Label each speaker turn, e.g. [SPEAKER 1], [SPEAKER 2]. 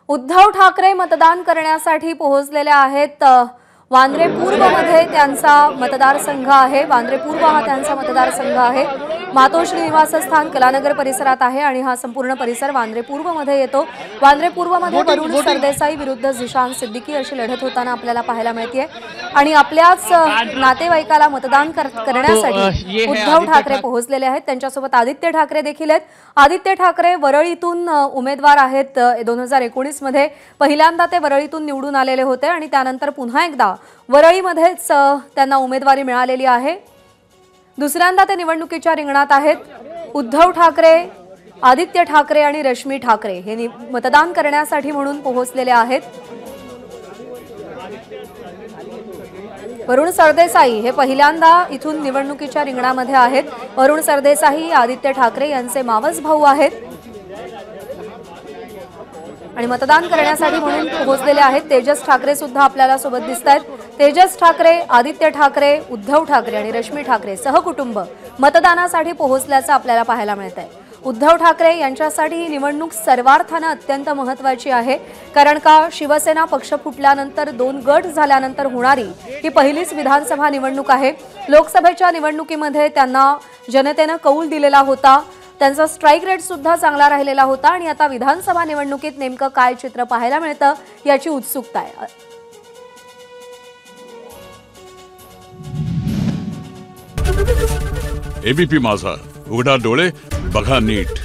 [SPEAKER 1] उद्धव ठाकरे मतदान करण्यासाठी पोहोचलेले आहेत। वांद्रे पूर्व मध्ये त्यांचा मतदारसंघ आहे। वांद्रे पूर्व हा त्यांचा मतदारसंघ आहे। मातोश्री निवासस्थान कलानगर परिसरात आहे आणि हा संपूर्ण परिसर वांद्रे पूर्व मध्ये येतो। वांद्रे पूर्व मध्ये वरुण सरदेसाई विरुद्ध झिशान सिद्दीकी अशी लढत होताना आपल्याला पाहायला मिळते आणि आपल्याच नातेवाईकाला मतदान करण्यासाठी उद्धव ठाकरे पोहोचलेले आहेत। त्यांच्यासोबत आदित्य ठाकरे देखील आहेत। आदित्य ठाकरे वरळीतून उमेदवार आहेत। 2019 मध्ये पहिल्यांदा ते वरळीतून निवडून आलेले होते आणि त्यानंतर पुन्हा एकदा वरळीमध्येच त्यांना उमेदवारी मिळालेली आहे। दुसऱ्यांदा ते निवडणुकीच्या रिंगणात आहेत। उद्धव ठाकरे, आदित्य ठाकरे आणि रश्मी ठाकरे हे मतदान करण्यासाठी म्हणून पोहोचलेले आहेत। वरुण सरदेसाई हे पहिल्यांदा इथून निवडणुकीच्या रिंगणामध्ये आहेत। वरुण सरदेसाई आदित्य ठाकरे यांचे मावस भाऊ आहेत आणि मतदान करण्यासाठी म्हणून पोहोचलेले आहेत। तेजस ठाकरे सुद्धा आपल्याला सोबत दिसतात। तेजस ठाकरे, आदित्य ठाकरे, उद्धव ठाकरे आणि रश्मी ठाकरे सहकुटुंब मतदानासाठी पोहोचल्याचं आपल्याला पाहायला मिळत आहे। उद्धव ठाकरे यांच्यासाठी ही निवडणूक सर्वार्थाने अत्यंत महत्त्वाची आहे, कारण का शिवसेना पक्ष फुटल्यानंतर 2 गट झाल्यानंतर होणारी ही पहिलीच विधानसभा निवडणूक आहे। लोकसभेच्या निवडणुकीमध्ये त्यांना जनतेने कौल दिलेला होता, त्यांचा स्ट्राइक रेट सुद्धा चांगला राहिलेला होता आणि आता विधानसभा निवडणुकीत नेमकं काय चित्र पाहायला मिळतं याची उत्सुकता आहे।
[SPEAKER 2] एबीपी माझा, उघडा डोळे बघा नीट।